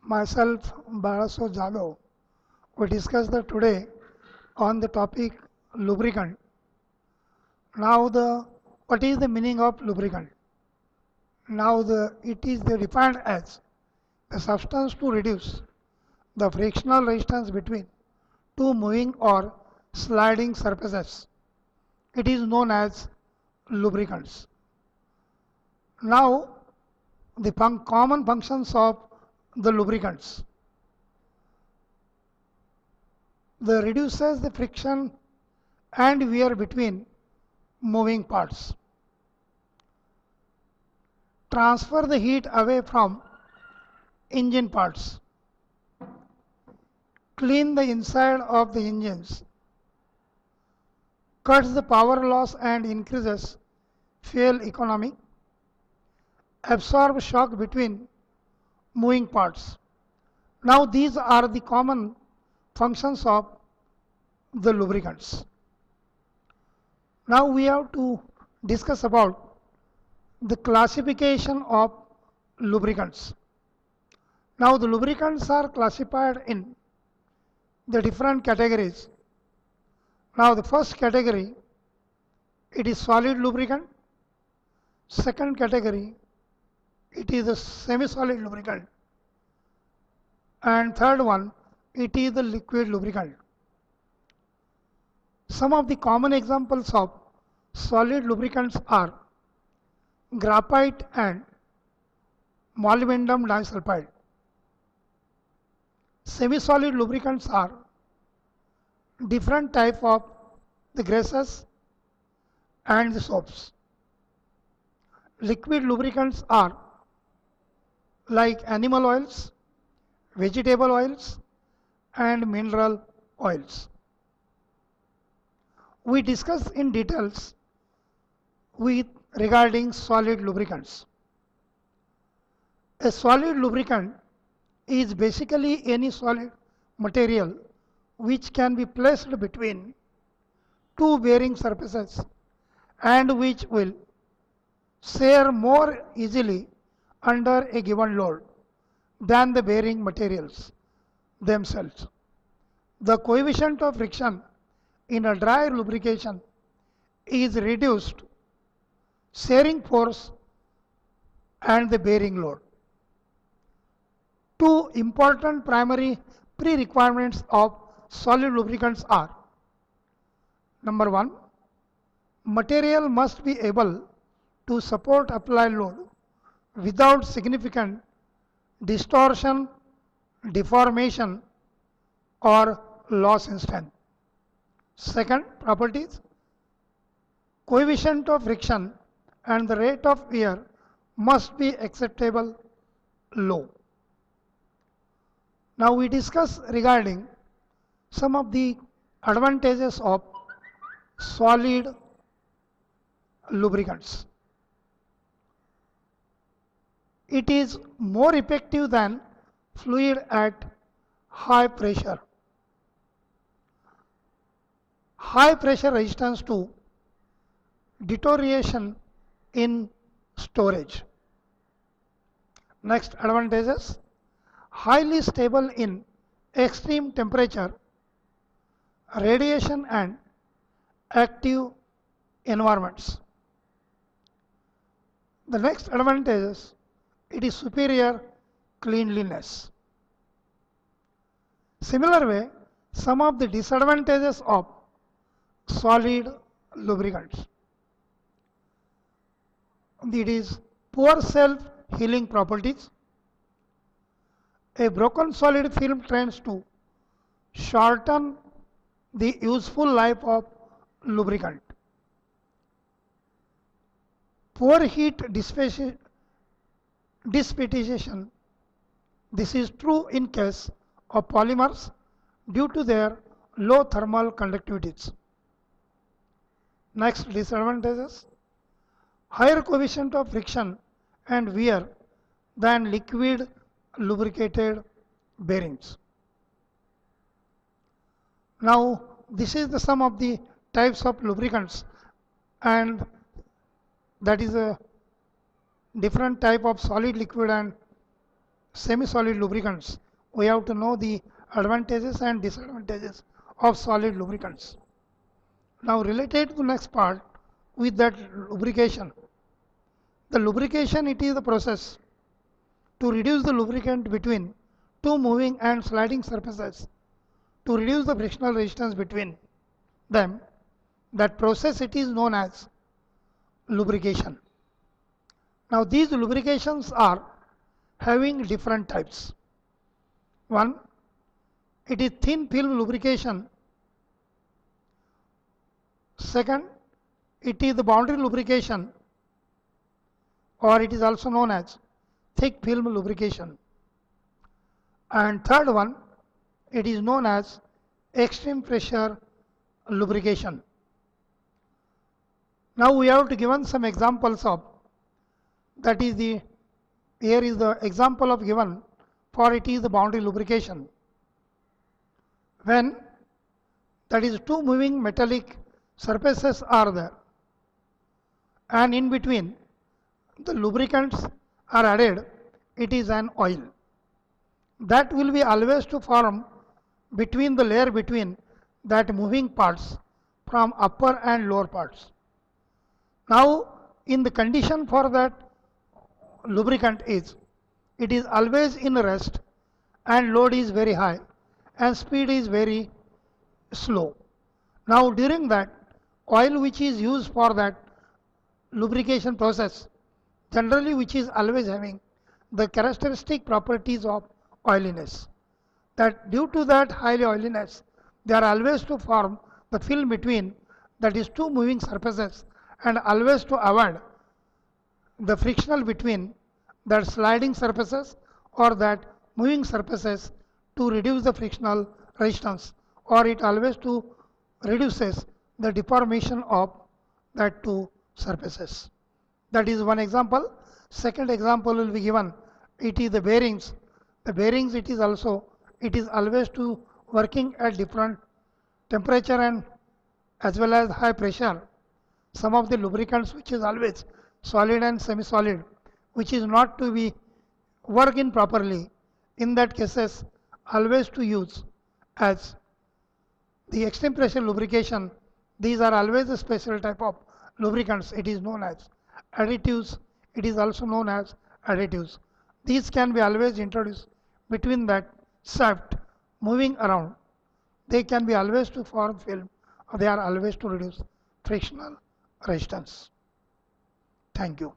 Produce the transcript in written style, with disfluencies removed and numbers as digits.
Myself, Jadhav, we discuss the today on the topic lubricant. Now, what is the meaning of lubricant? Now, it is defined as a substance to reduce the frictional resistance between two moving or sliding surfaces. It is known as lubricants. Now, the common functions of the lubricants. They reduces the friction and wear between moving parts. Transfer the heat away from engine parts. Clean the inside of the engines. Cuts the power loss and increases fuel economy. Absorb shock between moving parts. Now these are the common functions of the lubricants. Now we have to discuss about the classification of lubricants. Now the lubricants are classified in the different categories. Now the first category, it is solid lubricant. Second category, it is a semi-solid lubricant. And third one, it is the liquid lubricant. Some of the common examples of solid lubricants are graphite and molybdenum disulfide. Semi-solid lubricants are different type of the greases and the soaps. Liquid lubricants are like animal oils, vegetable oils, and mineral oils. We discuss in details regarding solid lubricants. A solid lubricant is basically any solid material which can be placed between two bearing surfaces and which will shear more easily under a given load than the bearing materials themselves. The coefficient of friction in a dry lubrication is reduced shearing force and the bearing load. Two important primary pre-requirements of solid lubricants are: number one, material must be able to support applied load without significant distortion, deformation, or loss in strength. Second, properties: coefficient of friction and the rate of wear must be acceptable low. Now we discuss regarding some of the advantages of solid lubricants. It is more effective than fluid at high pressure. High pressure resistance to deterioration in storage. Next advantages: highly stable in extreme temperature, radiation, and active environments. The next advantages: it is superior cleanliness. Similar way, some of the disadvantages of solid lubricants. It is poor self-healing properties. A broken solid film tends to shorten the useful life of lubricant. Poor heat dissipation. This is true in case of polymers due to their low thermal conductivities. Next disadvantages: higher coefficient of friction and wear than liquid lubricated bearings. Now this is the sum of the types of lubricants, and that is a different type of solid, liquid, and semi-solid lubricants, we have to know the advantages and disadvantages of solid lubricants. Now related to the next part with that lubrication. The lubrication, it is the process to reduce the lubricant between two moving and sliding surfaces to reduce the frictional resistance between them. That process, it is known as lubrication. Now these lubrications are having different types. One, it is thin film lubrication. Second, it is the boundary lubrication, or it is also known as thick film lubrication. And third one, it is known as extreme pressure lubrication. Now we have to given some examples of, that is the, here is the example of given for it is the boundary lubrication. When that is two moving metallic surfaces are there and in between the lubricants are added, it is an oil. That will be always to form between the layer between that moving parts from upper and lower parts. Now in the condition for that lubricant is, it is always in rest and load is very high and speed is very slow. Now during that, oil which is used for that lubrication process, generally which is always having the characteristic properties of oiliness. That due to that high oiliness, they are always to form the film between that is two moving surfaces and always to avoid the frictional between that sliding surfaces or that moving surfaces to reduce the frictional resistance, or it always to reduces the deformation of that two surfaces. That is one example. Second example will be given, it is the bearings. The bearings, it is also, it is always to working at different temperature and as well as high pressure. Some of the lubricants which is always solid and semi-solid, which is not to be working properly, in that cases always to use as the extreme pressure lubrication. These are always a special type of lubricants. It is known as additives. It is also known as additives. These can be always introduced between that shaft moving around. They can be always to form film, or they are always to reduce frictional resistance. Thank you.